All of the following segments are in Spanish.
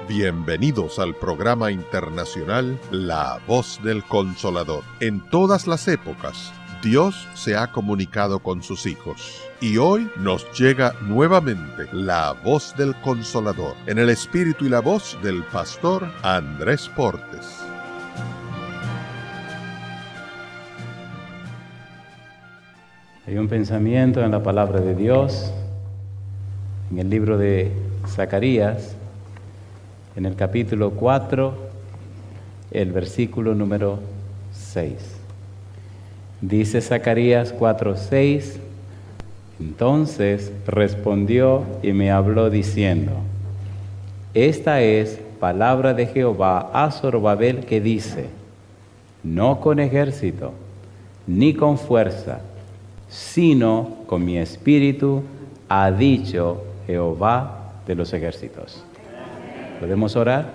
Bienvenidos al programa internacional La Voz del Consolador. En todas las épocas, Dios se ha comunicado con sus hijos. Y hoy nos llega nuevamente la Voz del Consolador, en el espíritu y la voz del pastor Andrés Portes. Hay un pensamiento en la palabra de Dios, en el libro de Zacarías, en el capítulo 4, el versículo número 6. Dice Zacarías 4:6, entonces respondió y me habló diciendo, esta es palabra de Jehová a Zorobabel que dice, no con ejército, ni con fuerza, sino con mi espíritu, ha dicho Jehová de los ejércitos. ¿Podemos orar?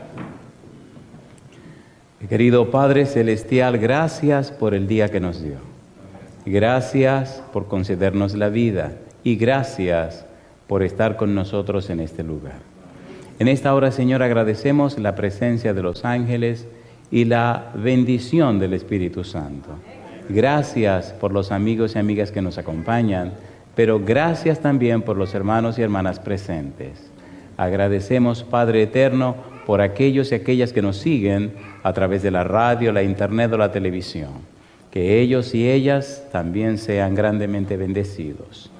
Querido Padre Celestial, gracias por el día que nos dio. Gracias por concedernos la vida y gracias por estar con nosotros en este lugar. En esta hora, Señor, agradecemos la presencia de los ángeles y la bendición del Espíritu Santo. Gracias por los amigos y amigas que nos acompañan, pero gracias también por los hermanos y hermanas presentes. Agradecemos, Padre Eterno, por aquellos y aquellas que nos siguen a través de la radio, la internet o la televisión. Que ellos y ellas también sean grandemente bendecidos.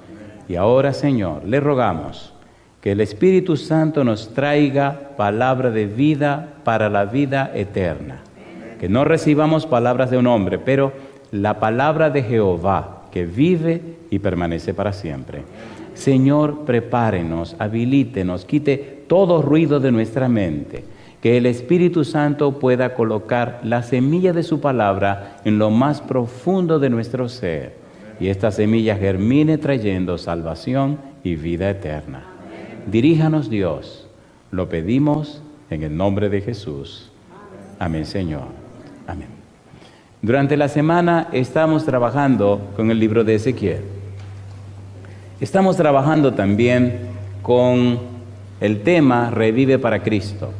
Y ahora, Señor, le rogamos que el Espíritu Santo nos traiga palabra de vida para la vida eterna. Que no recibamos palabras de un hombre, pero la palabra de Jehová, que vive y permanece para siempre. Señor, prepárenos, habilítenos, quite todo ruido de nuestra mente, que el Espíritu Santo pueda colocar la semilla de su palabra en lo más profundo de nuestro ser, y esta semilla germine trayendo salvación y vida eterna. Diríjanos, Dios, lo pedimos en el nombre de Jesús. Amén, Señor. Amén. Durante la semana estamos trabajando con el libro de Ezequiel. Estamos trabajando también con el tema Revive para Cristo.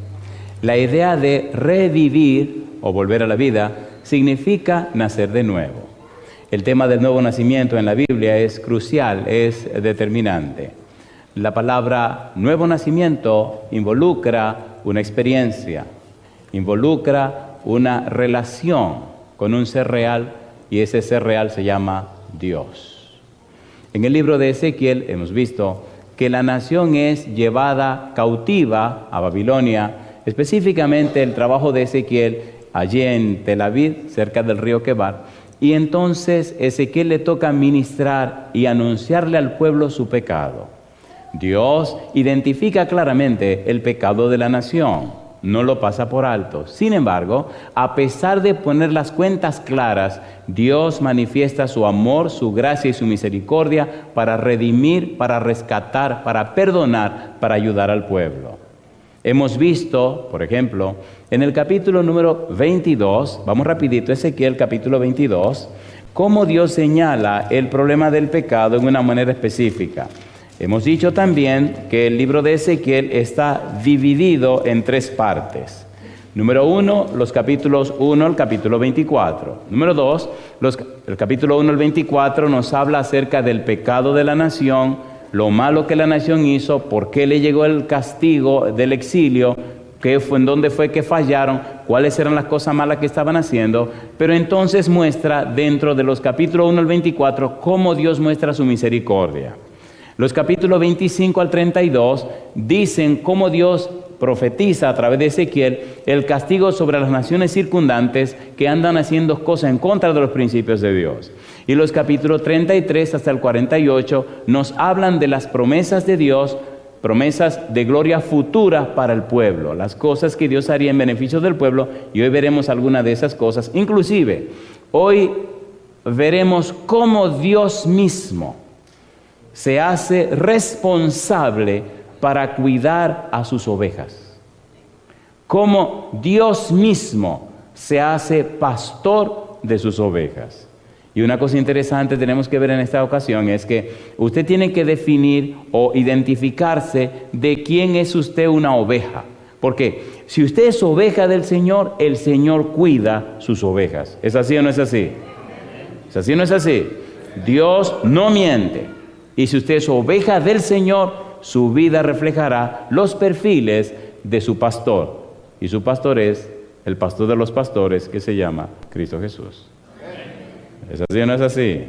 La idea de revivir o volver a la vida significa nacer de nuevo. El tema del nuevo nacimiento en la Biblia es crucial, es determinante. La palabra nuevo nacimiento involucra una experiencia, involucra una relación con un ser real y ese ser real se llama Dios. En el libro de Ezequiel hemos visto que la nación es llevada cautiva a Babilonia, específicamente el trabajo de Ezequiel allí en Tel Aviv, cerca del río Quebar, y entonces Ezequiel le toca ministrar y anunciarle al pueblo su pecado. Dios identifica claramente el pecado de la nación, no lo pasa por alto. Sin embargo, a pesar de poner las cuentas claras, Dios manifiesta su amor, su gracia y su misericordia para redimir, para rescatar, para perdonar, para ayudar al pueblo. Hemos visto, por ejemplo, en el capítulo número 22, vamos rapidito, Ezequiel capítulo 22, cómo Dios señala el problema del pecado en una manera específica. Hemos dicho también que el libro de Ezequiel está dividido en 3 partes. Número 1, los capítulos 1 al capítulo 24. Número 2, el capítulo 1 al 24 nos habla acerca del pecado de la nación, lo malo que la nación hizo, por qué le llegó el castigo del exilio, en dónde fue que fallaron, cuáles eran las cosas malas que estaban haciendo. Pero entonces muestra dentro de los capítulos 1 al 24 cómo Dios muestra su misericordia. Los capítulos 25 al 32 dicen cómo Dios profetiza a través de Ezequiel el castigo sobre las naciones circundantes que andan haciendo cosas en contra de los principios de Dios. Y los capítulos 33 hasta el 48 nos hablan de las promesas de Dios, promesas de gloria futura para el pueblo, las cosas que Dios haría en beneficio del pueblo, y hoy veremos algunas de esas cosas. Inclusive, hoy veremos cómo Dios mismo se hace responsable para cuidar a sus ovejas. Cómo Dios mismo se hace pastor de sus ovejas. Y una cosa interesante tenemos que ver en esta ocasión es que usted tiene que definir o identificarse de quién es usted una oveja. Porque si usted es oveja del Señor, el Señor cuida sus ovejas. ¿Es así o no es así? ¿Es así o no es así? Dios no miente. Y si usted es oveja del Señor, su vida reflejará los perfiles de su pastor. Y su pastor es el pastor de los pastores, que se llama Cristo Jesús. ¿Es así o no es así?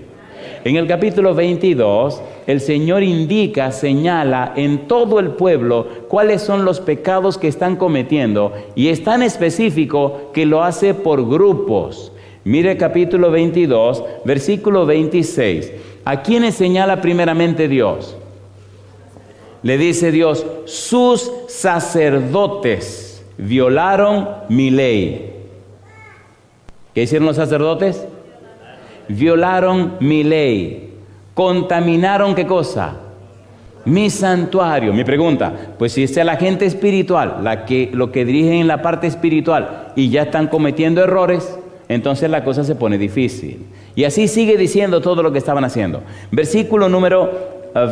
En el capítulo 22, el Señor indica, señala en todo el pueblo cuáles son los pecados que están cometiendo, y es tan específico que lo hace por grupos. Mire capítulo 22, versículo 26. ¿A quiénes señala primeramente Dios? Le dice Dios, sus sacerdotes violaron mi ley. ¿Qué hicieron los sacerdotes? Violaron mi ley. Contaminaron, ¿qué cosa? Mi santuario. Mi pregunta, pues si es la gente espiritual, lo que dirigen en la parte espiritual, y ya están cometiendo errores, entonces la cosa se pone difícil. Y así sigue diciendo todo lo que estaban haciendo. Versículo número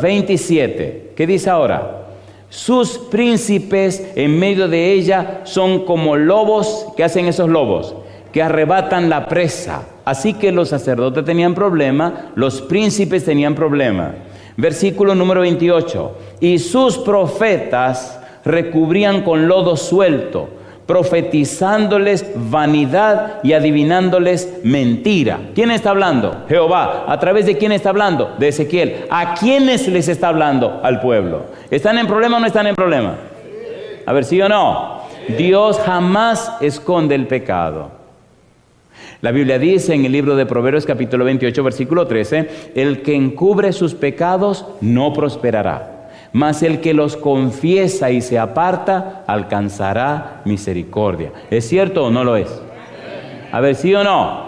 27. ¿Qué dice ahora? Sus príncipes en medio de ella son como lobos. ¿Qué hacen esos lobos? Que arrebatan la presa. Así que los sacerdotes tenían problema, los príncipes tenían problema. Versículo número 28. Y sus profetas recubrían con lodo suelto, profetizándoles vanidad y adivinándoles mentira. ¿Quién está hablando? Jehová. ¿A través de quién está hablando? De Ezequiel. ¿A quiénes les está hablando? Al pueblo. ¿Están en problema o no están en problema? A ver, ¿sí o no? Dios jamás esconde el pecado. La Biblia dice en el libro de Proverbios capítulo 28 versículo 13, el que encubre sus pecados no prosperará, mas el que los confiesa y se aparta alcanzará misericordia. ¿Es cierto o no lo es? A ver, ¿sí o no?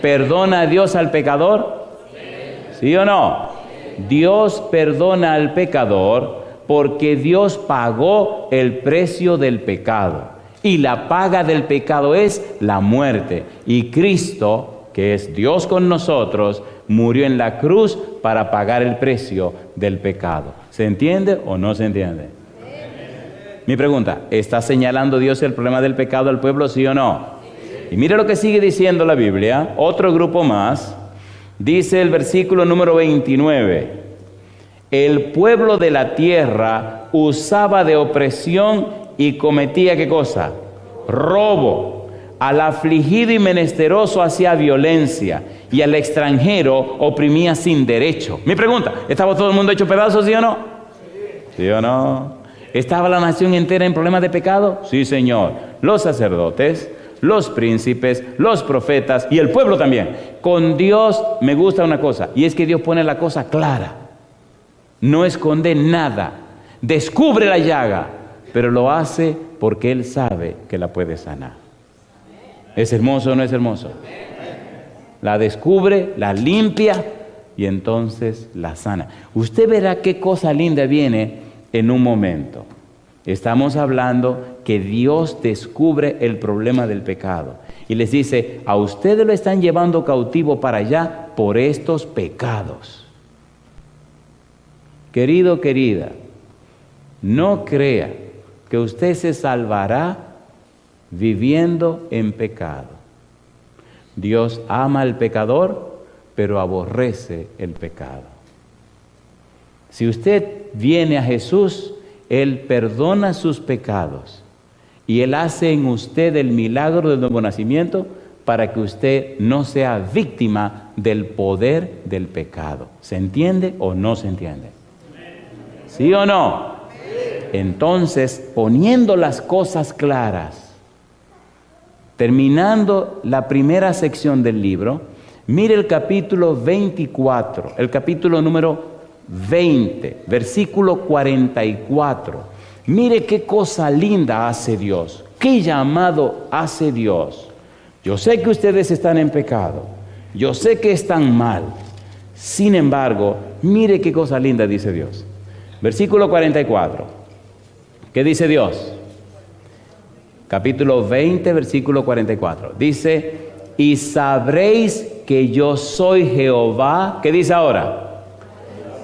¿Perdona a Dios al pecador? ¿Sí o no? Dios perdona al pecador porque Dios pagó el precio del pecado. Y la paga del pecado es la muerte. Y Cristo, que es Dios con nosotros, murió en la cruz para pagar el precio del pecado. ¿Se entiende o no se entiende? Mi pregunta, ¿está señalando Dios el problema del pecado al pueblo, sí o no? Y mire lo que sigue diciendo la Biblia, otro grupo más. Dice el versículo número 29. El pueblo de la tierra usaba de opresión y cometía, ¿qué cosa? Robo. Al afligido y menesteroso hacía violencia, y al extranjero oprimía sin derecho. Mi pregunta, ¿estaba todo el mundo hecho pedazos, sí o no? ¿Sí o no? ¿Estaba la nación entera en problemas de pecado? Sí, Señor. Los sacerdotes, los príncipes, los profetas y el pueblo también. Con Dios me gusta una cosa, y es que Dios pone la cosa clara. No esconde nada. Descubre la llaga, pero lo hace porque Él sabe que la puede sanar. ¿Es hermoso o no es hermoso? La descubre, la limpia y entonces la sana. Usted verá qué cosa linda viene en un momento. Estamos hablando que Dios descubre el problema del pecado y les dice, a ustedes lo están llevando cautivo para allá por estos pecados. Querido, querida, no crea que usted se salvará viviendo en pecado. Dios ama al pecador, pero aborrece el pecado. Si usted viene a Jesús, Él perdona sus pecados y Él hace en usted el milagro del nuevo nacimiento para que usted no sea víctima del poder del pecado. ¿Se entiende o no se entiende? ¿Sí o no? Entonces, poniendo las cosas claras, terminando la primera sección del libro, mire el capítulo 24, el capítulo número 20, versículo 44. Mire qué cosa linda hace Dios, qué llamado hace Dios. Yo sé que ustedes están en pecado, yo sé que están mal. Sin embargo, mire qué cosa linda dice Dios. Versículo 44. ¿Qué dice Dios? Capítulo 20, versículo 44. Dice, y sabréis que yo soy Jehová. ¿Qué dice ahora?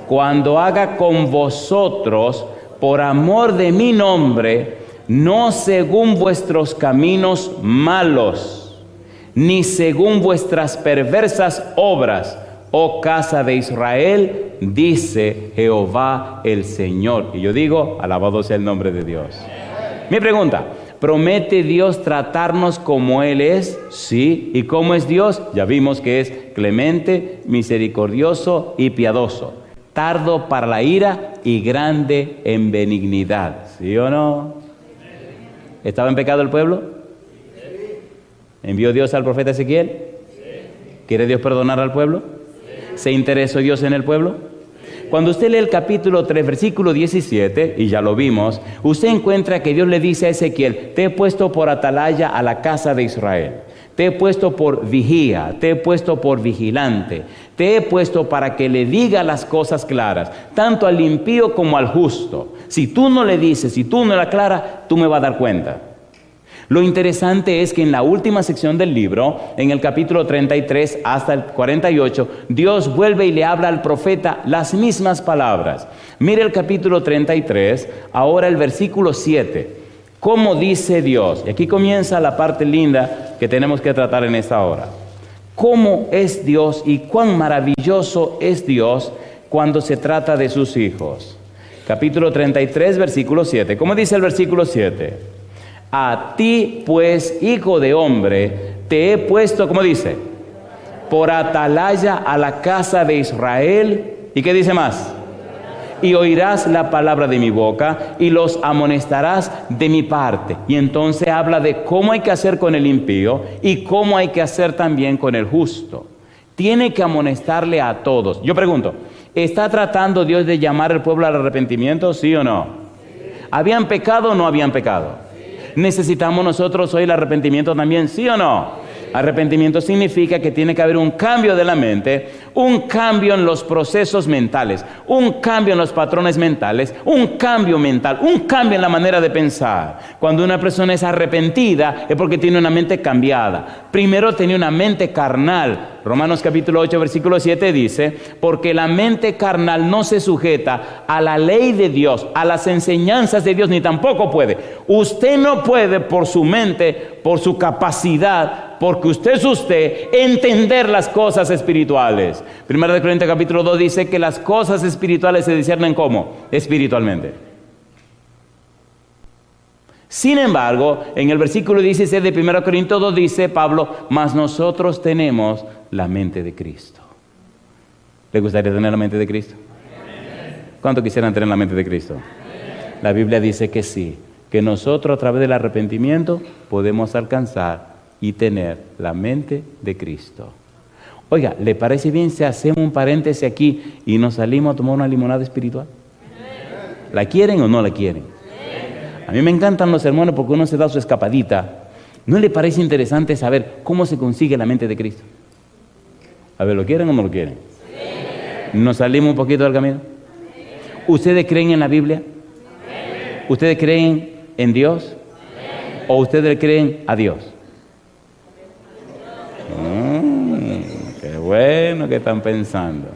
Cuando haga con vosotros, por amor de mi nombre, no según vuestros caminos malos, ni según vuestras perversas obras, oh casa de Israel, dice Jehová el Señor. Y yo digo, alabado sea el nombre de Dios. Mi pregunta, ¿promete Dios tratarnos como Él es? Sí. ¿Y cómo es Dios? Ya vimos que es clemente, misericordioso y piadoso, tardo para la ira y grande en benignidad. ¿Sí o no? ¿Estaba en pecado el pueblo? ¿Envió Dios al profeta Ezequiel? ¿Quiere Dios perdonar al pueblo? ¿Se interesó Dios en el pueblo? Cuando usted lee el capítulo 3, versículo 17, y ya lo vimos, usted encuentra que Dios le dice a Ezequiel: te he puesto por atalaya a la casa de Israel, te he puesto por vigía, te he puesto por vigilante, te he puesto para que le diga las cosas claras, tanto al impío como al justo. Si tú no le dices, si tú no le aclaras, tú me vas a dar cuenta. Lo interesante es que en la última sección del libro, en el capítulo 33 hasta el 48, Dios vuelve y le habla al profeta las mismas palabras. Mire el capítulo 33, ahora el versículo 7. ¿Cómo dice Dios? Y aquí comienza la parte linda que tenemos que tratar en esta hora. ¿Cómo es Dios y cuán maravilloso es Dios cuando se trata de sus hijos? Capítulo 33, versículo 7. ¿Cómo dice el versículo 7? A ti, pues, hijo de hombre, te he puesto, ¿cómo dice? Por atalaya a la casa de Israel. ¿Y qué dice más? Y oirás la palabra de mi boca y los amonestarás de mi parte. Y entonces habla de cómo hay que hacer con el impío y cómo hay que hacer también con el justo. Tiene que amonestarle a todos. Yo pregunto, ¿está tratando Dios de llamar al pueblo al arrepentimiento? ¿Sí o no? ¿Habían pecado o no habían pecado? ¿Necesitamos nosotros hoy el arrepentimiento también? ¿Sí o no? Arrepentimiento significa que tiene que haber un cambio de la mente, un cambio en los procesos mentales, un cambio en los patrones mentales, un cambio mental, un cambio en la manera de pensar. Cuando una persona es arrepentida es porque tiene una mente cambiada. Primero tenía una mente carnal. Romanos capítulo 8, versículo 7 dice: porque la mente carnal no se sujeta a la ley de Dios, a las enseñanzas de Dios, ni tampoco puede. Usted no puede por su mente, por su capacidad, porque usted es usted, entender las cosas espirituales. Primera de Corintios capítulo 2 dice que las cosas espirituales se disciernen ¿cómo? Espiritualmente. Sin embargo, en el versículo 16 de 1 Corintios 2 dice Pablo: mas nosotros tenemos la mente de Cristo. ¿Le gustaría tener la mente de Cristo? ¿Cuánto quisieran tener la mente de Cristo? La Biblia dice que sí, que nosotros a través del arrepentimiento podemos alcanzar y tener la mente de Cristo. Oiga, ¿le parece bien si hacemos un paréntesis aquí y nos salimos a tomar una limonada espiritual? ¿La quieren o no la quieren? A mí me encantan los sermones porque uno se da su escapadita. ¿No le parece interesante saber cómo se consigue la mente de Cristo? A ver, ¿lo quieren o no lo quieren? ¿Nos salimos un poquito del camino? ¿Ustedes creen en la Biblia? ¿Ustedes creen en Dios? ¿O ustedes creen a Dios? Qué bueno que están pensando.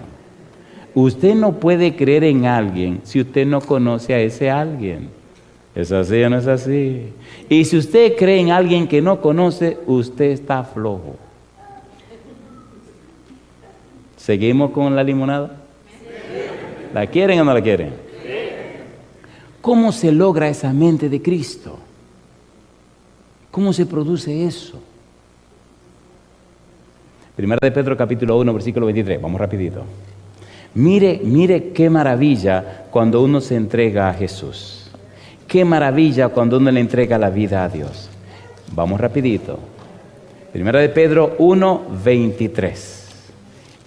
Usted no puede creer en alguien si usted no conoce a ese alguien. ¿Es así o no es así? Y si usted cree en alguien que no conoce, usted está flojo. ¿Seguimos con la limonada? ¿La quieren o no la quieren? ¿Cómo se logra esa mente de Cristo? ¿Cómo se produce eso? Primera de Pedro capítulo 1, versículo 23. Vamos rapidito. Mire qué maravilla cuando uno se entrega a Jesús. Qué maravilla cuando uno le entrega la vida a Dios. Vamos rapidito. Primera de Pedro 1, 23.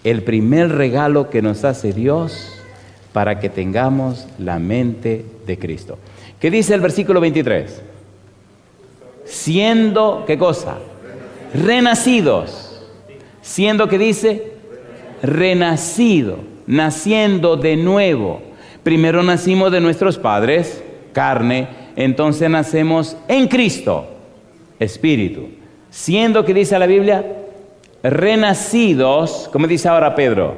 El primer regalo que nos hace Dios para que tengamos la mente de Cristo. ¿Qué dice el versículo 23? Siendo, ¿qué cosa? Renacidos. Siendo, ¿qué dice? Renacido, naciendo de nuevo. Primero nacimos de nuestros padres, carne, entonces nacemos en Cristo, espíritu. Siendo, ¿qué dice la Biblia? Renacidos, como dice ahora Pedro,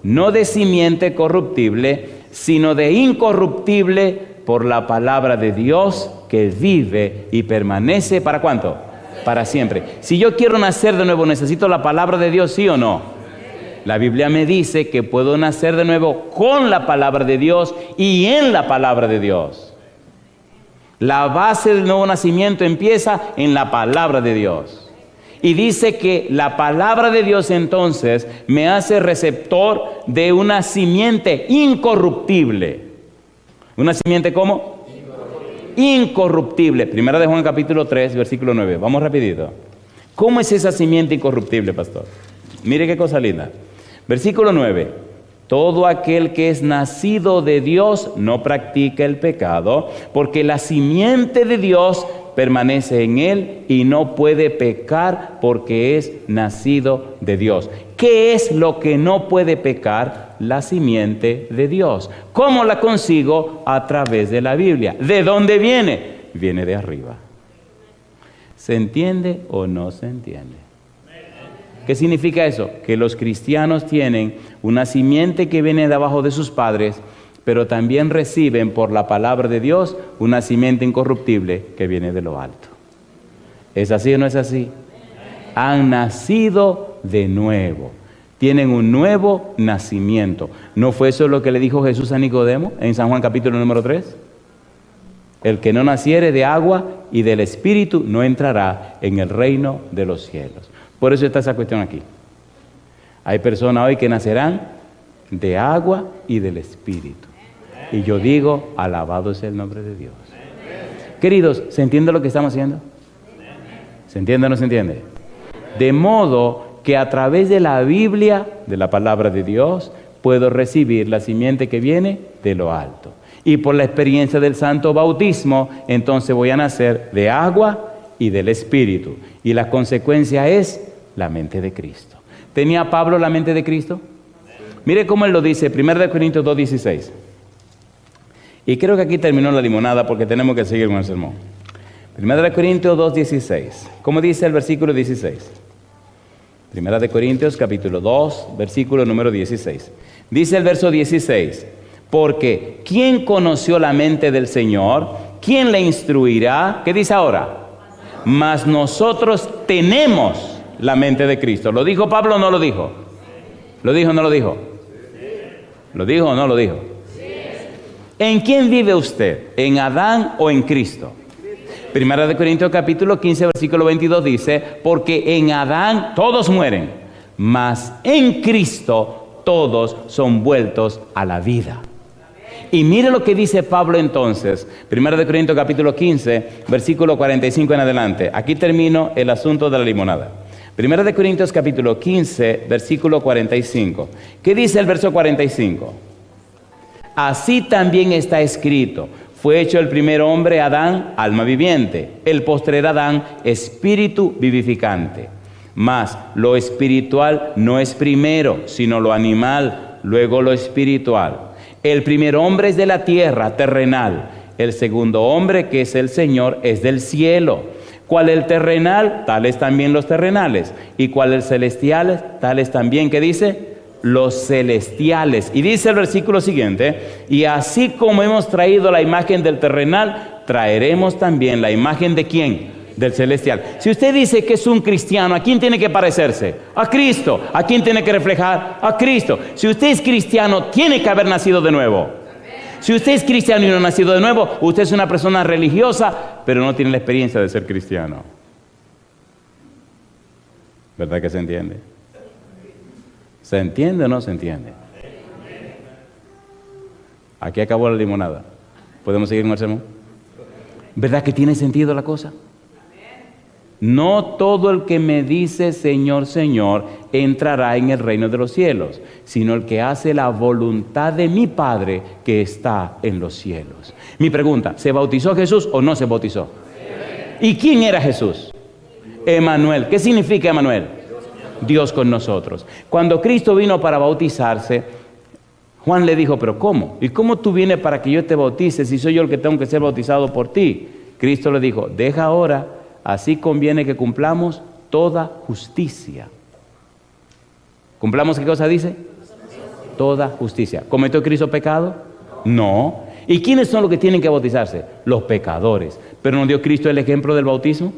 no de simiente corruptible, sino de incorruptible por la palabra de Dios que vive y permanece, ¿para cuánto? Para siempre. Si yo quiero nacer de nuevo, ¿necesito la palabra de Dios, sí o no? La Biblia me dice que puedo nacer de nuevo con la palabra de Dios y en la palabra de Dios. La base del nuevo nacimiento empieza en la palabra de Dios. Y dice que la palabra de Dios entonces me hace receptor de una simiente incorruptible. ¿Una simiente cómo? Incorruptible. Primera de Juan capítulo 3, versículo 9. Vamos rapidito. ¿Cómo es esa simiente incorruptible, pastor? Mire qué cosa linda. Versículo 9. Todo aquel que es nacido de Dios no practica el pecado, porque la simiente de Dios permanece en él y no puede pecar porque es nacido de Dios. ¿Qué es lo que no puede pecar? La simiente de Dios. ¿Cómo la consigo? A través de la Biblia. ¿De dónde viene? Viene de arriba. ¿Se entiende o no se entiende? ¿Qué significa eso? Que los cristianos tienen una simiente que viene de abajo de sus padres, pero también reciben por la palabra de Dios una simiente incorruptible que viene de lo alto. ¿Es así o no es así? Han nacido de nuevo. Tienen un nuevo nacimiento. ¿No fue eso lo que le dijo Jesús a Nicodemo en San Juan capítulo número 3? El que no naciere de agua y del Espíritu no entrará en el reino de los cielos. Por eso está esa cuestión aquí. Hay personas hoy que nacerán de agua y del Espíritu. Y yo digo, alabado sea el nombre de Dios. Queridos, ¿se entiende lo que estamos haciendo? ¿Se entiende o no se entiende? De modo que a través de la Biblia, de la palabra de Dios, puedo recibir la simiente que viene de lo alto. Y por la experiencia del santo bautismo, entonces voy a nacer de agua y del Espíritu. Y la consecuencia es la mente de Cristo. ¿Tenía Pablo la mente de Cristo? Mire cómo él lo dice, 1 Corintios 2:16. Y creo que aquí terminó la limonada porque tenemos que seguir con el sermón. 1 Corintios 2:16. ¿Cómo dice el versículo 16? 1 Corintios capítulo 2, versículo número 16. Dice el verso 16. Porque ¿quién conoció la mente del Señor? ¿Quién le instruirá? ¿Qué dice ahora? Mas nosotros tenemos la mente de Cristo. ¿Lo dijo Pablo o no lo dijo? ¿Lo dijo o no lo dijo? ¿Lo dijo o no lo dijo? ¿En quién vive usted? ¿En Adán o en Cristo? Primera de Corintios capítulo 15, versículo 22 dice, porque en Adán todos mueren, mas en Cristo todos son vueltos a la vida. Y mire lo que dice Pablo entonces, 1 Corintios capítulo 15, versículo 45 en adelante. Aquí termino el asunto de la limonada. 1 Corintios capítulo 15, versículo 45. ¿Qué dice el verso 45? Así también está escrito, fue hecho el primer hombre Adán, alma viviente, el postrer Adán, espíritu vivificante. Mas lo espiritual no es primero, sino lo animal, luego lo espiritual. El primer hombre es de la tierra, terrenal. El segundo hombre, que es el Señor, es del cielo. ¿Cuál el terrenal? Tales también los terrenales. ¿Y cuál el celestial? Tales también, ¿qué dice? Los celestiales. Y dice el versículo siguiente, y así como hemos traído la imagen del terrenal, traeremos también la imagen de ¿quién? Del celestial. Si usted dice que es un cristiano, ¿a quién tiene que parecerse? A Cristo. ¿A quién tiene que reflejar? A Cristo. Si usted es cristiano, tiene que haber nacido de nuevo. Si usted es cristiano y no ha nacido de nuevo, usted es una persona religiosa, pero no tiene la experiencia de ser cristiano. ¿Verdad que se entiende? ¿Se entiende o no se entiende? Aquí acabó la limonada. ¿Podemos seguir con el sermón? ¿Verdad que tiene sentido la cosa? No todo el que me dice Señor, Señor, entrará en el reino de los cielos, sino el que hace la voluntad de mi Padre que está en los cielos. Mi pregunta, ¿se bautizó Jesús o no se bautizó? ¿Y quién era Jesús? Emanuel. ¿Qué significa Emanuel? Dios con nosotros. Cuando Cristo vino para bautizarse, Juan le dijo, ¿pero cómo? ¿Y cómo tú vienes para que yo te bautice si soy yo el que tengo que ser bautizado por ti? Cristo le dijo, deja ahora. Así conviene que cumplamos toda justicia. ¿Cumplamos qué cosa dice? Toda justicia. ¿Cometió Cristo pecado? No. ¿Y quiénes son los que tienen que bautizarse? Los pecadores. ¿Pero no dio Cristo el ejemplo del bautismo?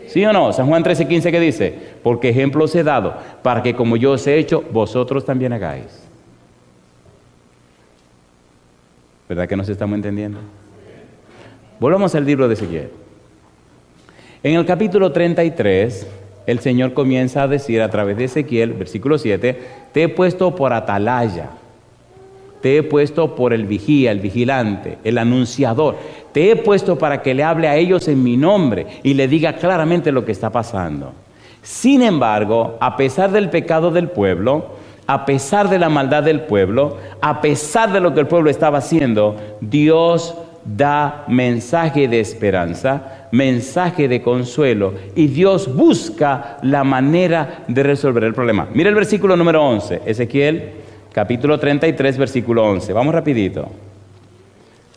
¿Sí o no? San Juan 13:15, ¿qué dice? Porque ejemplo os he dado, para que como yo os he hecho, vosotros también hagáis. ¿Verdad que nos estamos entendiendo? Volvamos al libro de Ezequiel. En el capítulo 33, el Señor comienza a decir a través de Ezequiel, versículo 7, te he puesto por atalaya, te he puesto por el vigía, el vigilante, el anunciador, te he puesto para que le hable a ellos en mi nombre y le diga claramente lo que está pasando. Sin embargo, a pesar del pecado del pueblo, a pesar de la maldad del pueblo, a pesar de lo que el pueblo estaba haciendo, Dios da mensaje de esperanza, mensaje de consuelo, y Dios busca la manera de resolver el problema. Mira el versículo número 11, Ezequiel capítulo 33, versículo 11. Vamos rapidito.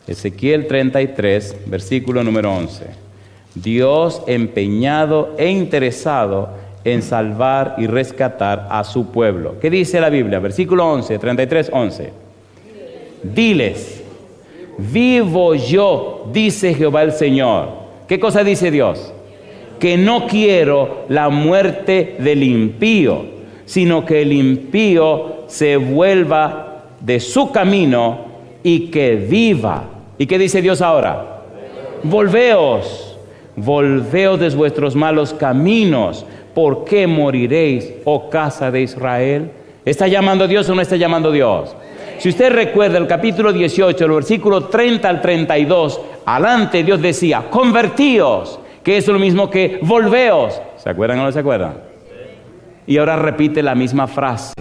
Ezequiel 33, versículo número 11. Dios empeñado e interesado en salvar y rescatar a su pueblo. ¿Qué dice la Biblia? Versículo 11, 33, 11. Diles, vivo yo, dice Jehová el Señor. ¿Qué cosa dice Dios? Que no quiero la muerte del impío, sino que el impío se vuelva de su camino y que viva. ¿Y qué dice Dios ahora? Volveos, volveos de vuestros malos caminos. ¿Por qué moriréis, oh casa de Israel? ¿Está llamando Dios o no está llamando Dios? Si usted recuerda el capítulo 18, el versículo 30 al 32, adelante Dios decía, convertíos, que es lo mismo que volveos. ¿Se acuerdan o no se acuerdan? Y ahora repite la misma frase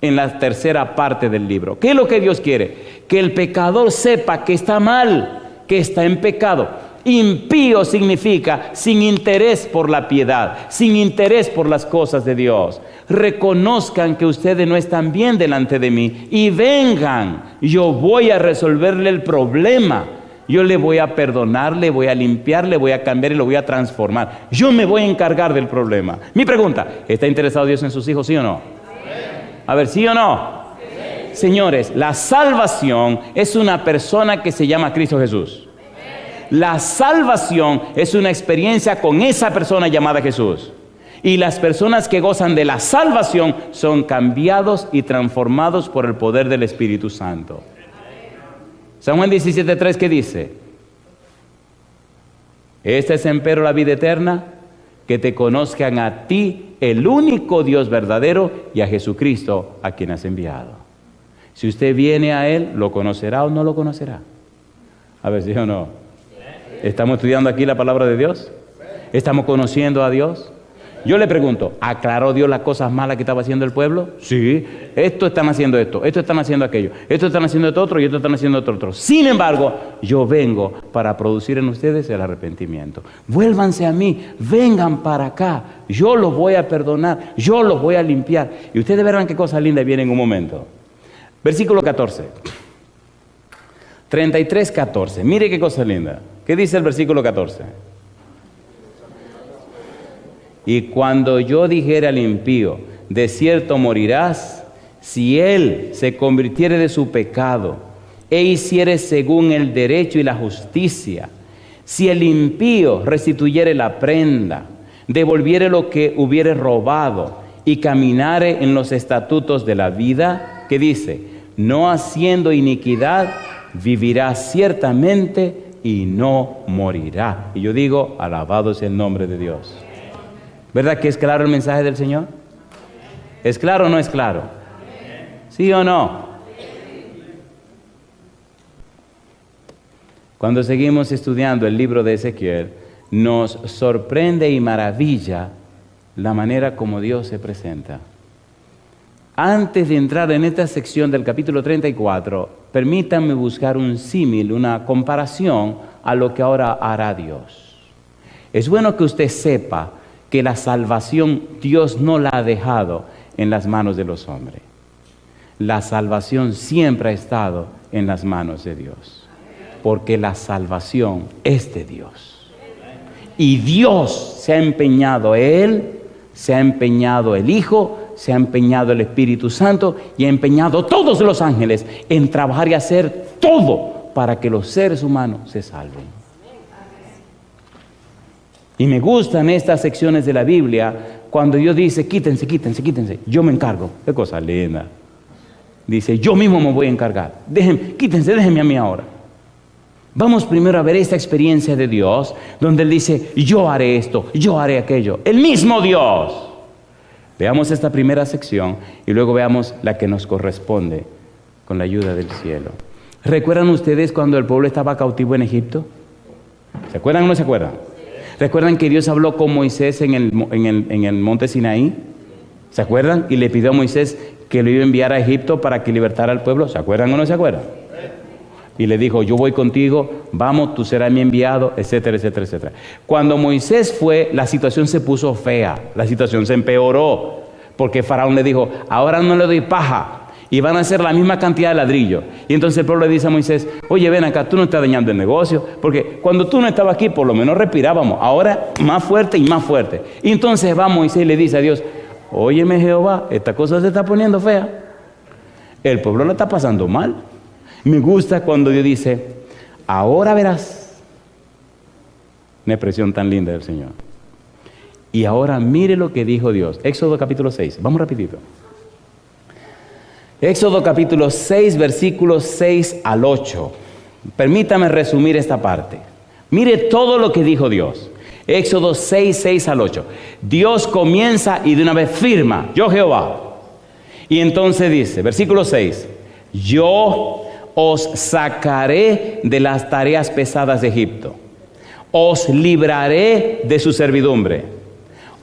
en la tercera parte del libro. ¿Qué es lo que Dios quiere? Que el pecador sepa que está mal, que está en pecado. Impío significa sin interés por la piedad, sin interés por las cosas de Dios. Reconozcan que ustedes no están bien delante de mí y vengan. Yo voy a resolverle el problema. Yo le voy a perdonar, le voy a limpiar, le voy a cambiar y lo voy a transformar. Yo me voy a encargar del problema. Mi pregunta, ¿está interesado Dios en sus hijos, sí o no? A ver, ¿sí o no? Señores, la salvación es una persona que se llama Cristo Jesús. La salvación es una experiencia con esa persona llamada Jesús. Y las personas que gozan de la salvación son cambiados y transformados por el poder del Espíritu Santo. San Juan 17:3, ¿qué dice? Esta es empero la vida eterna, que te conozcan a ti, el único Dios verdadero, y a Jesucristo, a quien has enviado. Si usted viene a Él, ¿lo conocerá o no lo conocerá? A ver, ¿sí o no? ¿Estamos estudiando aquí la palabra de Dios? ¿Estamos conociendo a Dios? Yo le pregunto, ¿aclaró Dios las cosas malas que estaba haciendo el pueblo? Sí, esto están haciendo esto están haciendo aquello, esto están haciendo esto otro y esto están haciendo esto otro. Sin embargo, yo vengo para producir en ustedes el arrepentimiento. Vuélvanse a mí, vengan para acá, yo los voy a perdonar, yo los voy a limpiar. Y ustedes verán qué cosa linda viene en un momento. Versículo 14. 33:14. Mire qué cosa linda. ¿Qué dice el versículo 14? Y cuando yo dijera al impío, de cierto morirás, si él se convirtiere de su pecado e hiciere según el derecho y la justicia, si el impío restituyere la prenda, devolviere lo que hubiere robado y caminare en los estatutos de la vida, ¿qué dice? No haciendo iniquidad, vivirá ciertamente y no morirá. Y yo digo, alabado sea el nombre de Dios. ¿Verdad que es claro el mensaje del Señor? ¿Es claro o no es claro? ¿Sí o no? Cuando seguimos estudiando el libro de Ezequiel, nos sorprende y maravilla la manera como Dios se presenta. Antes de entrar en esta sección del capítulo 34, permítanme buscar un símil, una comparación a lo que ahora hará Dios. Es bueno que usted sepa que la salvación Dios no la ha dejado en las manos de los hombres. La salvación siempre ha estado en las manos de Dios, porque la salvación es de Dios. Y Dios se ha empeñado, Él se ha empeñado, el Hijo se ha empeñado, el Espíritu Santo, y ha empeñado todos los ángeles en trabajar y hacer todo para que los seres humanos se salven. Y me gustan estas secciones de la Biblia cuando Dios dice, quítense, quítense, quítense, yo me encargo. Qué cosa linda. Dice, yo mismo me voy a encargar. Quítense, déjenme a mí ahora. Vamos primero a ver esta experiencia de Dios, donde Él dice, yo haré esto, yo haré aquello. El mismo Dios. Veamos esta primera sección y luego veamos la que nos corresponde con la ayuda del cielo. ¿Recuerdan ustedes cuando el pueblo estaba cautivo en Egipto? ¿Se acuerdan o no se acuerdan? ¿Recuerdan que Dios habló con Moisés en el monte Sinaí? ¿Se acuerdan? Y le pidió a Moisés que lo iba a enviar a Egipto para que libertara al pueblo. ¿Se acuerdan o no se acuerdan? Y le dijo, yo voy contigo, vamos, tú serás mi enviado, etcétera, etcétera, etcétera. Cuando Moisés fue, la situación se puso fea, la situación se empeoró, porque Faraón le dijo, ahora no le doy paja, y van a hacer la misma cantidad de ladrillo. Y entonces el pueblo le dice a Moisés, oye, ven acá, tú no estás dañando el negocio, porque cuando tú no estabas aquí, por lo menos respirábamos, ahora más fuerte y más fuerte. Y entonces va Moisés y le dice a Dios, óyeme Jehová, esta cosa se está poniendo fea, el pueblo la está pasando mal. Me gusta cuando Dios dice, ahora verás. Una expresión tan linda del Señor. Y ahora mire lo que dijo Dios. Éxodo capítulo 6. Vamos rapidito. Éxodo capítulo 6, versículos 6 al 8. Permítame resumir esta parte. Mire todo lo que dijo Dios. Éxodo 6, 6 al 8. Dios comienza y de una vez firma, yo Jehová. Y entonces dice, versículo 6, yo os sacaré de las tareas pesadas de Egipto, os libraré de su servidumbre,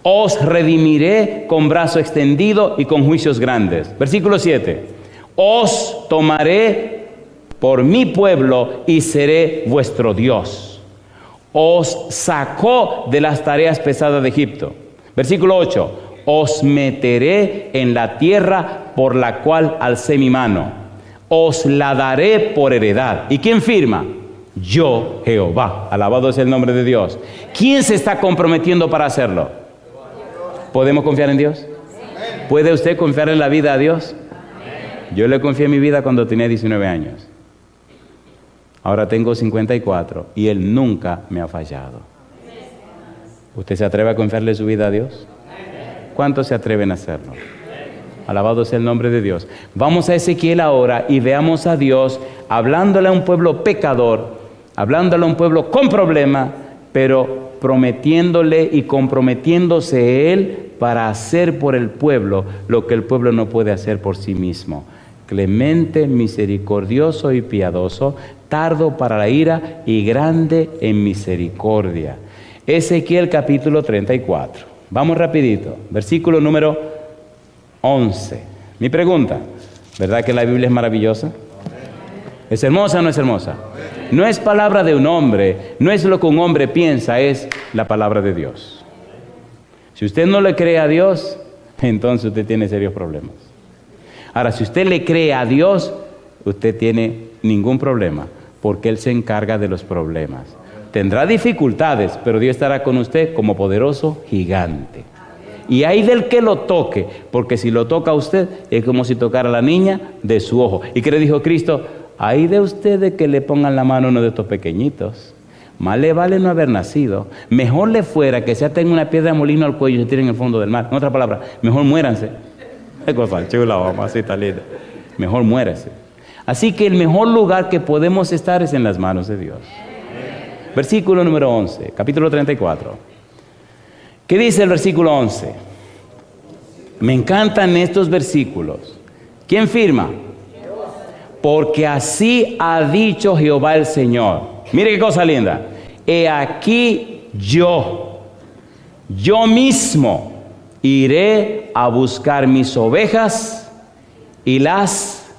os redimiré con brazo extendido y con juicios grandes. Versículo 7, os tomaré por mi pueblo y seré vuestro Dios. Os sacó de las tareas pesadas de Egipto. Versículo 8, os meteré en la tierra por la cual alcé mi mano. Os la daré por heredad. ¿Y quién firma? Yo, Jehová. Alabado sea el nombre de Dios. ¿Quién se está comprometiendo para hacerlo? ¿Podemos confiar en Dios? ¿Puede usted confiar en la vida a Dios? Yo le confié en mi vida cuando tenía 19 años. Ahora tengo 54 y Él nunca me ha fallado. ¿Usted se atreve a confiarle su vida a Dios? ¿Cuántos se atreven a hacerlo? Alabado sea el nombre de Dios. Vamos a Ezequiel ahora y veamos a Dios hablándole a un pueblo pecador, hablándole a un pueblo con problema, pero prometiéndole y comprometiéndose Él para hacer por el pueblo lo que el pueblo no puede hacer por sí mismo. Clemente, misericordioso y piadoso, tardo para la ira y grande en misericordia. Ezequiel capítulo 34. Vamos rapidito. Versículo número 11. Mi pregunta, ¿verdad que la Biblia es maravillosa? ¿Es hermosa o no es hermosa? No es palabra de un hombre, no es lo que un hombre piensa, es la palabra de Dios. Si usted no le cree a Dios, entonces usted tiene serios problemas. Ahora, si usted le cree a Dios, usted tiene ningún problema, porque Él se encarga de los problemas. Tendrá dificultades, pero Dios estará con usted como poderoso gigante. Y hay del que lo toque, porque si lo toca a usted, es como si tocara a la niña de su ojo. ¿Y qué le dijo Cristo? Hay de ustedes que le pongan la mano a uno de estos pequeñitos. Más le vale no haber nacido. Mejor le fuera que se aten una piedra de molino al cuello y se tiren en el fondo del mar. En otra palabra, mejor muéranse. Qué cosa chula, mamacita linda. Mejor muérase. Así que el mejor lugar que podemos estar es en las manos de Dios. Versículo número 11, capítulo 34. ¿Qué dice el versículo 11? Me encantan estos versículos. ¿Quién firma? Porque así ha dicho Jehová el Señor. Mire qué cosa linda. He aquí yo mismo iré a buscar mis ovejas y las...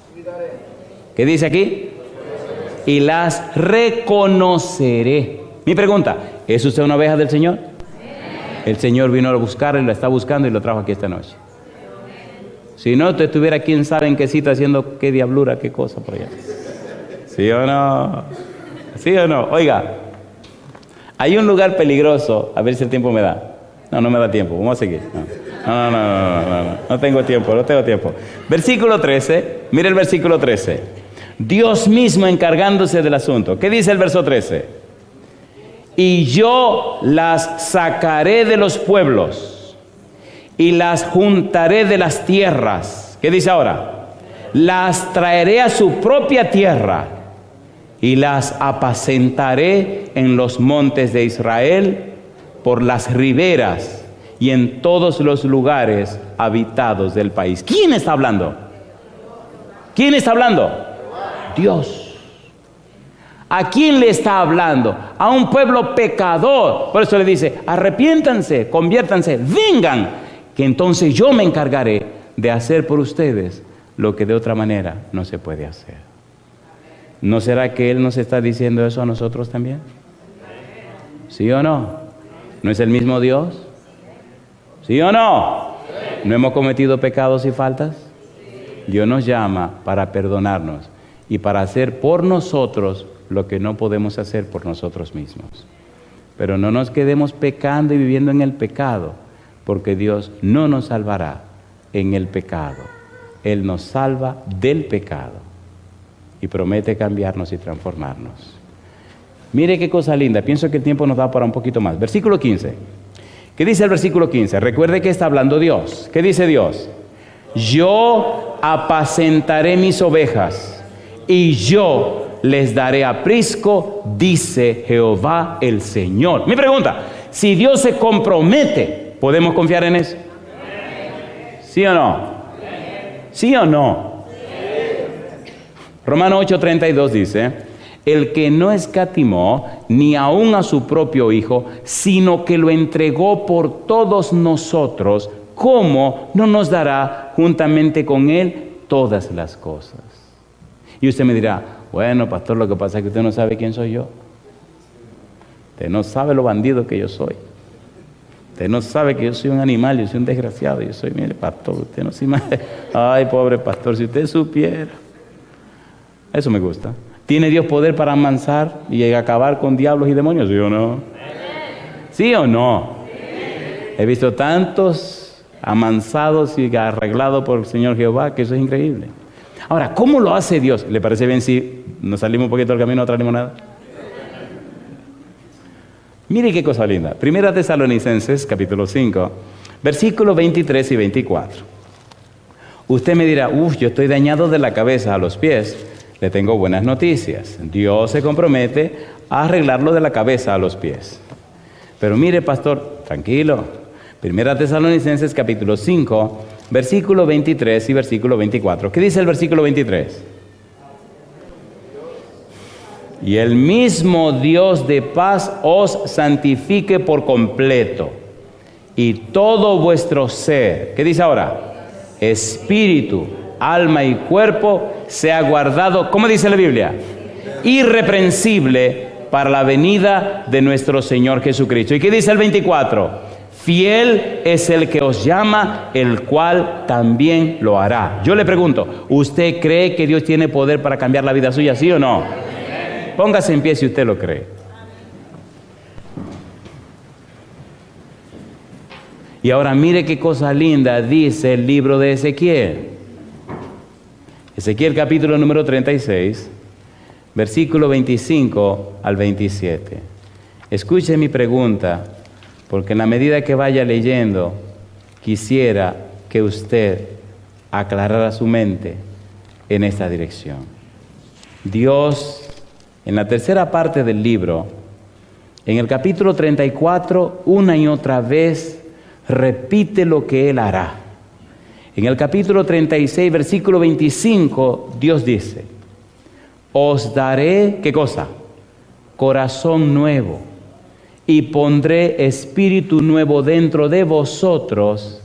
¿Qué dice aquí? Y las reconoceré. Mi pregunta, ¿es usted una oveja del Señor? El Señor vino a buscarla y la está buscando y lo trajo aquí esta noche. Si no, usted estuviera quién sabe en qué cita haciendo qué diablura, qué cosa por allá. ¿Sí o no? ¿Sí o no? Oiga, hay un lugar peligroso, a ver si el tiempo me da. No me da tiempo, vamos a seguir. No tengo tiempo. Versículo 13, mire el versículo 13. Dios mismo encargándose del asunto. ¿Qué dice el verso 13? Y yo las sacaré de los pueblos y las juntaré de las tierras. ¿Qué dice ahora? Las traeré a su propia tierra y las apacentaré en los montes de Israel, por las riberas y en todos los lugares habitados del país. ¿Quién está hablando? ¿Quién está hablando? Dios. ¿A quién le está hablando? A un pueblo pecador. Por eso le dice, arrepiéntanse, conviértanse, vengan, que entonces yo me encargaré de hacer por ustedes lo que de otra manera no se puede hacer. ¿No será que Él nos está diciendo eso a nosotros también? ¿Sí o no? ¿No es el mismo Dios? ¿Sí o no? ¿No hemos cometido pecados y faltas? Dios nos llama para perdonarnos y para hacer por nosotros lo que no podemos hacer por nosotros mismos. Pero no nos quedemos pecando y viviendo en el pecado, porque Dios no nos salvará en el pecado. Él nos salva del pecado y promete cambiarnos y transformarnos. Mire qué cosa linda, pienso que el tiempo nos da para un poquito más. Versículo 15. ¿Qué dice el versículo 15? Recuerde que está hablando Dios. ¿Qué dice Dios? Yo apacentaré mis ovejas y yo les daré aprisco, dice Jehová el Señor. Mi pregunta, si Dios se compromete, ¿podemos confiar en eso? ¿Sí o no? ¿Sí o no? Romanos 8:32 dice, el que no escatimó ni aun a su propio Hijo, sino que lo entregó por todos nosotros, ¿cómo no nos dará juntamente con Él todas las cosas? Y usted me dirá, bueno, pastor, lo que pasa es que usted no sabe quién soy yo. Usted no sabe lo bandido que yo soy. Usted no sabe que yo soy un animal, yo soy un desgraciado, yo soy, mire, pastor, usted no se imagina. Ay, pobre pastor, si usted supiera. Eso me gusta. ¿Tiene Dios poder para amansar y acabar con diablos y demonios? ¿Sí o no? ¿Sí o no? He visto tantos amansados y arreglados por el Señor Jehová que eso es increíble. Ahora, ¿cómo lo hace Dios? ¿Le parece bien si nos salimos un poquito del camino a otra limonada? Mire qué cosa linda. Primera Tesalonicenses, capítulo 5, versículos 23 y 24. Usted me dirá, yo estoy dañado de la cabeza a los pies. Le tengo buenas noticias. Dios se compromete a arreglarlo de la cabeza a los pies. Pero mire, pastor, tranquilo. Primera Tesalonicenses, capítulo 5, versículo 23 y versículo 24. ¿Qué dice el versículo 23? Y el mismo Dios de paz os santifique por completo, y todo vuestro ser, ¿qué dice ahora? Espíritu, alma y cuerpo sea guardado, ¿cómo dice la Biblia? Irreprensible para la venida de nuestro Señor Jesucristo. ¿Y qué dice el 24? Fiel es el que os llama, el cual también lo hará. Yo le pregunto, ¿usted cree que Dios tiene poder para cambiar la vida suya, sí o no? Póngase en pie si usted lo cree. Y ahora mire qué cosa linda dice el libro de Ezequiel. Ezequiel capítulo número 36, versículo 25 al 27. Escuche mi pregunta, porque en la medida que vaya leyendo, quisiera que usted aclarara su mente en esta dirección. Dios, en la tercera parte del libro, en el capítulo 34, una y otra vez, repite lo que Él hará. En el capítulo 36, versículo 25, Dios dice, os daré, ¿qué cosa? Corazón nuevo, y pondré espíritu nuevo dentro de vosotros,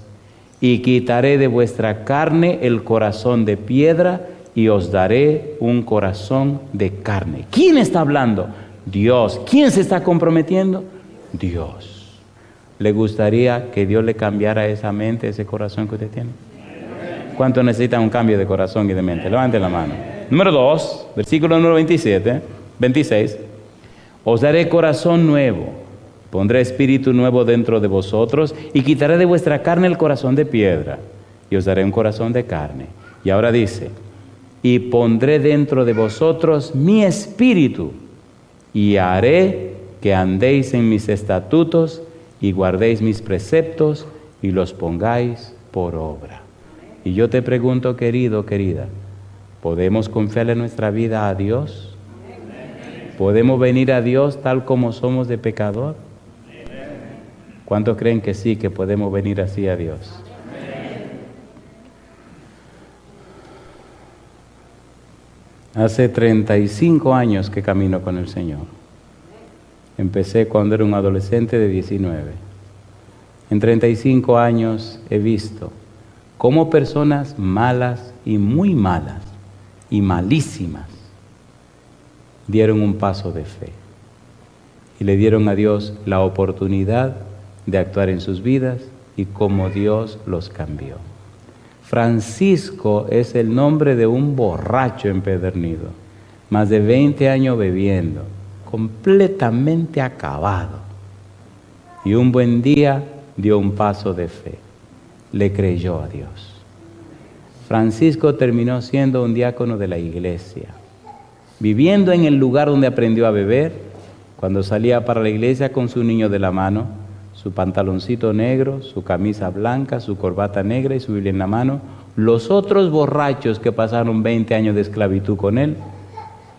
y quitaré de vuestra carne el corazón de piedra, y os daré un corazón de carne. ¿Quién está hablando? Dios. ¿Quién se está comprometiendo? Dios. ¿Le gustaría que Dios le cambiara esa mente, ese corazón que usted tiene? ¿Cuánto necesitan un cambio de corazón y de mente? Levante la mano. Número 2, versículo número 26. Os daré corazón nuevo, pondré espíritu nuevo dentro de vosotros, y quitaré de vuestra carne el corazón de piedra, y os daré un corazón de carne. Y ahora dice, y pondré dentro de vosotros mi espíritu, y haré que andéis en mis estatutos y guardéis mis preceptos y los pongáis por obra. Y yo te pregunto, querido, querida, ¿podemos confiarle nuestra vida a Dios? ¿Podemos venir a Dios tal como somos de pecador? ¿Cuántos creen que sí, que podemos venir así a Dios? Hace 35 años que camino con el Señor. Empecé cuando era un adolescente de 19. En 35 años he visto cómo personas malas y muy malas y malísimas dieron un paso de fe y le dieron a Dios la oportunidad de actuar en sus vidas y cómo Dios los cambió. Francisco es el nombre de un borracho empedernido, más de 20 años bebiendo, completamente acabado. Y un buen día dio un paso de fe, le creyó a Dios. Francisco terminó siendo un diácono de la iglesia, viviendo en el lugar donde aprendió a beber. Cuando salía para la iglesia con su niño de la mano, su pantaloncito negro, su camisa blanca, su corbata negra y su Biblia en la mano, los otros borrachos que pasaron 20 años de esclavitud con él,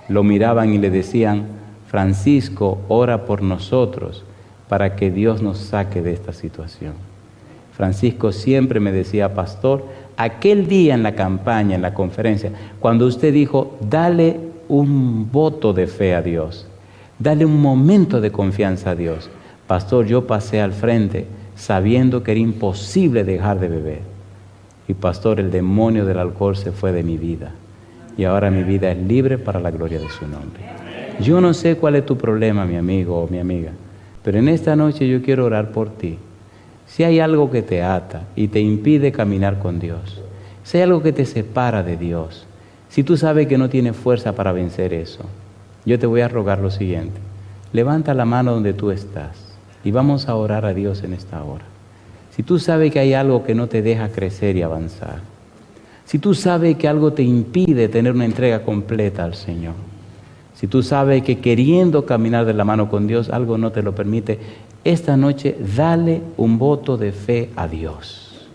lo miraban y le decían: Francisco, ora por nosotros para que Dios nos saque de esta situación. Francisco siempre me decía: pastor, aquel día en la campaña, en la conferencia, cuando usted dijo, dale un voto de fe a Dios, dale un momento de confianza a Dios, pastor, yo pasé al frente sabiendo que era imposible dejar de beber. Y pastor, el demonio del alcohol se fue de mi vida. Y ahora mi vida es libre para la gloria de su nombre. Yo no sé cuál es tu problema, mi amigo o mi amiga, pero en esta noche yo quiero orar por ti. Si hay algo que te ata y te impide caminar con Dios, si hay algo que te separa de Dios, si tú sabes que no tienes fuerza para vencer eso, yo te voy a rogar lo siguiente. Levanta la mano donde tú estás y vamos a orar a Dios en esta hora. Si tú sabes que hay algo que no te deja crecer y avanzar, si tú sabes que algo te impide tener una entrega completa al Señor, si tú sabes que queriendo caminar de la mano con Dios, algo no te lo permite, esta noche dale un voto de fe a Dios.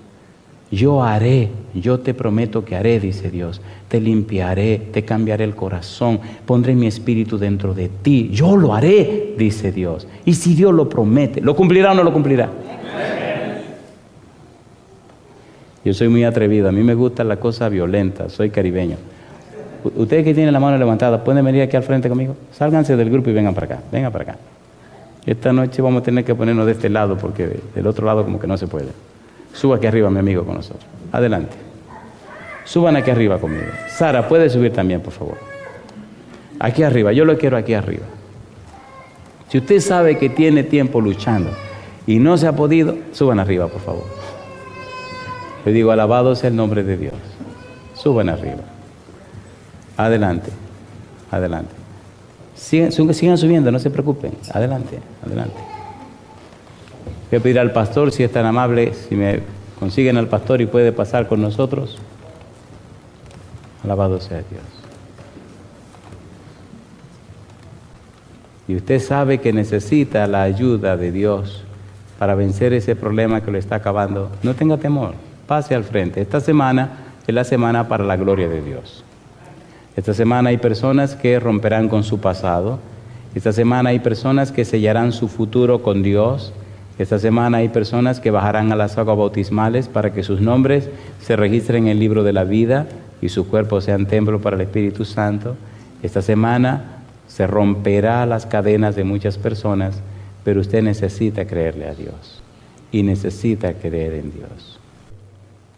Yo haré, yo te prometo que haré, dice Dios. Te limpiaré, te cambiaré el corazón, pondré mi espíritu dentro de ti. Yo lo haré, dice Dios. Y si Dios lo promete, ¿lo cumplirá o no lo cumplirá? Yo soy muy atrevido, a mí me gusta la cosa violenta, soy caribeño. Ustedes que tienen la mano levantada, ¿pueden venir aquí al frente conmigo? Sálganse del grupo y vengan para acá, vengan para acá. Esta noche vamos a tener que ponernos de este lado porque del otro lado como que no se puede. Suba aquí arriba, mi amigo, con nosotros. Adelante. Suban aquí arriba conmigo. Sara, puede subir también, por favor. Aquí arriba, yo lo quiero aquí arriba. Si usted sabe que tiene tiempo luchando y no se ha podido, suban arriba, por favor. Le digo, alabado sea el nombre de Dios. Suban arriba. Adelante, adelante. Sigan subiendo, no se preocupen. Adelante, adelante. Voy a pedir al pastor, si es tan amable, si me consiguen al pastor y puede pasar con nosotros. Alabado sea Dios. Y usted sabe que necesita la ayuda de Dios para vencer ese problema que lo está acabando. No tenga temor, pase al frente. Esta semana es la semana para la gloria de Dios. Esta semana hay personas que romperán con su pasado. Esta semana hay personas que sellarán su futuro con Dios. Esta semana hay personas que bajarán a las aguas bautismales para que sus nombres se registren en el libro de la vida y sus cuerpos sean templo para el Espíritu Santo. Esta semana se romperá las cadenas de muchas personas, pero usted necesita creerle a Dios y necesita creer en Dios.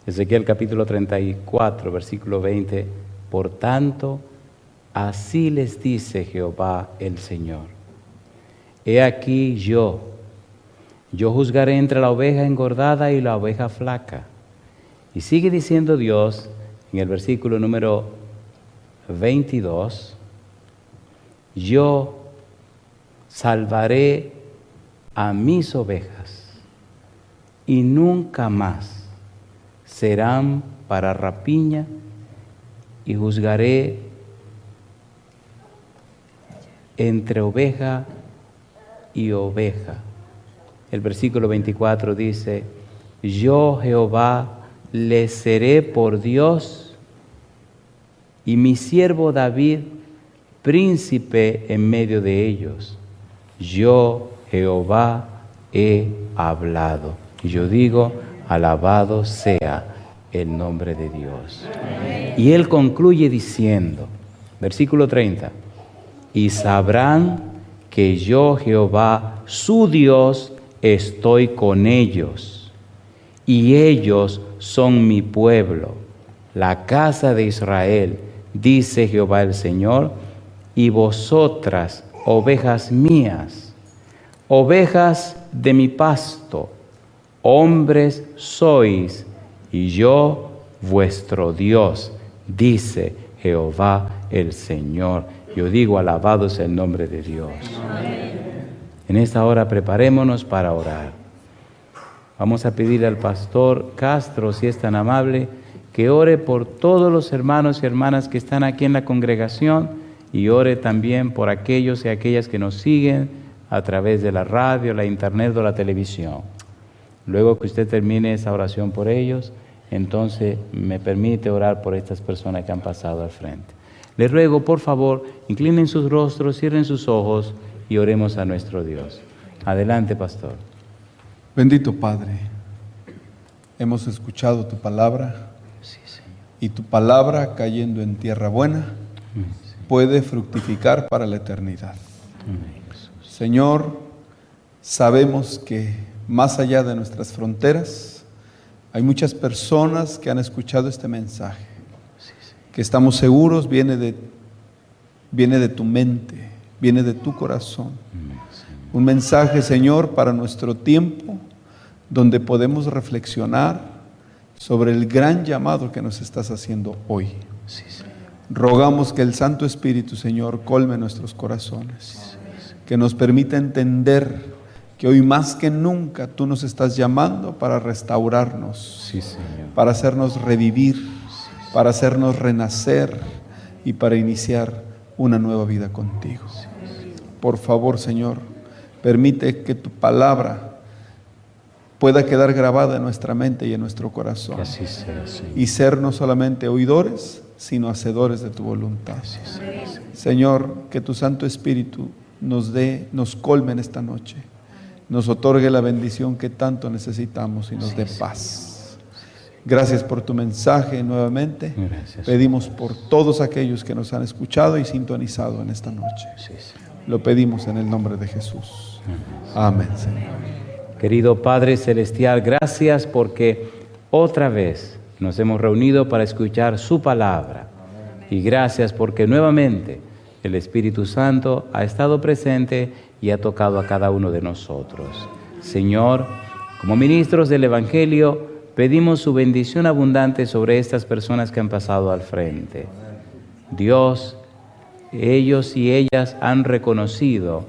Ezequiel capítulo 34, versículo 20. Por tanto, así les dice Jehová el Señor. He aquí yo juzgaré entre la oveja engordada y la oveja flaca. Y sigue diciendo Dios en el versículo número 22, yo salvaré a mis ovejas y nunca más serán para rapiña y juzgaré entre oveja y oveja. El versículo 24 dice, yo Jehová les seré por Dios y mi siervo David príncipe en medio de ellos. Yo Jehová he hablado. Y yo digo, alabado sea el nombre de Dios. Amén. Y él concluye diciendo, versículo 30, y sabrán que yo Jehová, su Dios, estoy con ellos, y ellos son mi pueblo, la casa de Israel, dice Jehová el Señor, y vosotras, ovejas mías, ovejas de mi pasto, hombres sois, y yo vuestro Dios, dice Jehová el Señor. Yo digo, alabado sea el nombre de Dios. Amén. En esta hora preparémonos para orar. Vamos a pedirle al pastor Castro, si es tan amable, que ore por todos los hermanos y hermanas que están aquí en la congregación y ore también por aquellos y aquellas que nos siguen a través de la radio, la internet o la televisión. Luego que usted termine esa oración por ellos, entonces me permite orar por estas personas que han pasado al frente. Les ruego, por favor, inclinen sus rostros, cierren sus ojos y oremos a nuestro Dios. Adelante, pastor. Bendito Padre, hemos escuchado tu palabra. Sí, Señor. Y tu palabra, cayendo en tierra buena, puede fructificar para la eternidad. Señor, sabemos que más allá de nuestras fronteras hay muchas personas que han escuchado este mensaje, que estamos seguros viene de tu mente, viene de tu corazón. Un mensaje, Señor, para nuestro tiempo, donde podemos reflexionar sobre el gran llamado que nos estás haciendo hoy. Sí, Señor. Rogamos que el Santo Espíritu, Señor, colme nuestros corazones, que nos permita entender que hoy más que nunca tú nos estás llamando para restaurarnos, Sí, Señor. para hacernos revivir, para hacernos renacer y para iniciar una nueva vida contigo. Por favor, Señor, permite que tu palabra pueda quedar grabada en nuestra mente y en nuestro corazón. Que así sea, Señor. Y ser no solamente oidores, sino hacedores de tu voluntad. Así sea, Señor. Señor, que tu Santo Espíritu nos colme en esta noche, nos otorgue la bendición que tanto necesitamos y nos dé paz. Gracias por tu mensaje nuevamente. Gracias. Pedimos por todos aquellos que nos han escuchado y sintonizado en esta noche. Sí, Señor. Lo pedimos en el nombre de Jesús. Amén, Señor. Querido Padre Celestial, gracias porque otra vez nos hemos reunido para escuchar su palabra. Y gracias porque nuevamente el Espíritu Santo ha estado presente y ha tocado a cada uno de nosotros. Señor, como ministros del Evangelio, pedimos su bendición abundante sobre estas personas que han pasado al frente. Dios, ellos y ellas han reconocido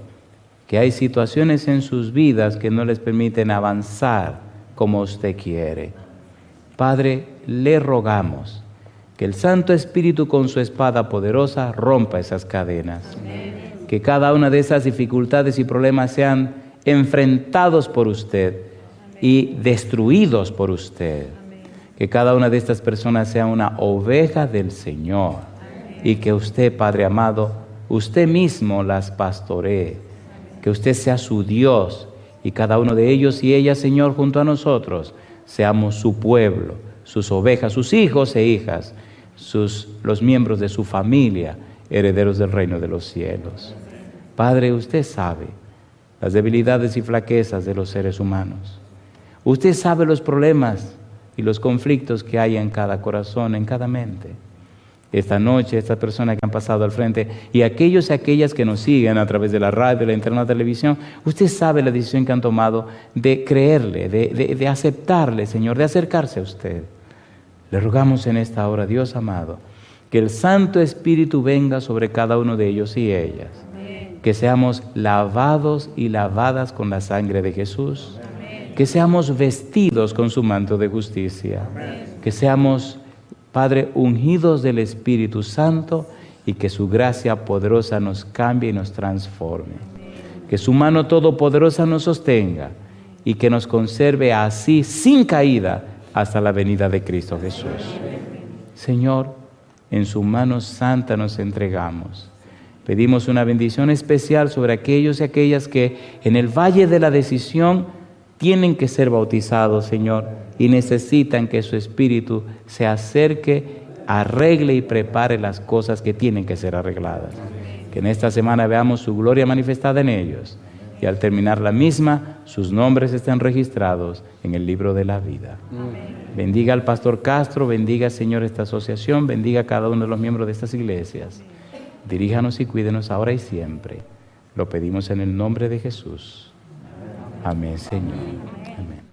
que hay situaciones en sus vidas que no les permiten avanzar como usted quiere. Padre, le rogamos que el Santo Espíritu con su espada poderosa rompa esas cadenas. Que cada una de esas dificultades y problemas sean enfrentados por usted y destruidos por usted. Que cada una de estas personas sea una oveja del Señor y que usted, Padre amado, usted mismo las pastoree. Que usted sea su Dios y cada uno de ellos y ellas, Señor, junto a nosotros, seamos su pueblo, sus ovejas, sus hijos e hijas, los miembros de su familia, herederos del reino de los cielos. Padre, usted sabe las debilidades y flaquezas de los seres humanos. Usted sabe los problemas y los conflictos que hay en cada corazón, en cada mente. Esta noche, estas personas que han pasado al frente y aquellos y aquellas que nos siguen a través de la radio, la internet, la televisión, usted sabe la decisión que han tomado de creerle, de aceptarle, Señor, de acercarse a usted. Le rogamos en esta hora, Dios amado, que el Santo Espíritu venga sobre cada uno de ellos y ellas. Amén. Que seamos lavados y lavadas con la sangre de Jesús. Amén. Que seamos vestidos con su manto de justicia. Amén. Que seamos Padre, ungidos del Espíritu Santo, y que su gracia poderosa nos cambie y nos transforme. Que su mano todopoderosa nos sostenga y que nos conserve así sin caída hasta la venida de Cristo Jesús. Señor, en su mano santa nos entregamos. Pedimos una bendición especial sobre aquellos y aquellas que en el valle de la decisión tienen que ser bautizados, Señor, y necesitan que su Espíritu se acerque, arregle y prepare las cosas que tienen que ser arregladas. Que en esta semana veamos su gloria manifestada en ellos y al terminar la misma, sus nombres estén registrados en el libro de la vida. Bendiga al pastor Castro, bendiga, Señor, esta asociación, bendiga a cada uno de los miembros de estas iglesias. Diríjanos y cuídenos ahora y siempre. Lo pedimos en el nombre de Jesús. Amén, Señor. Amén.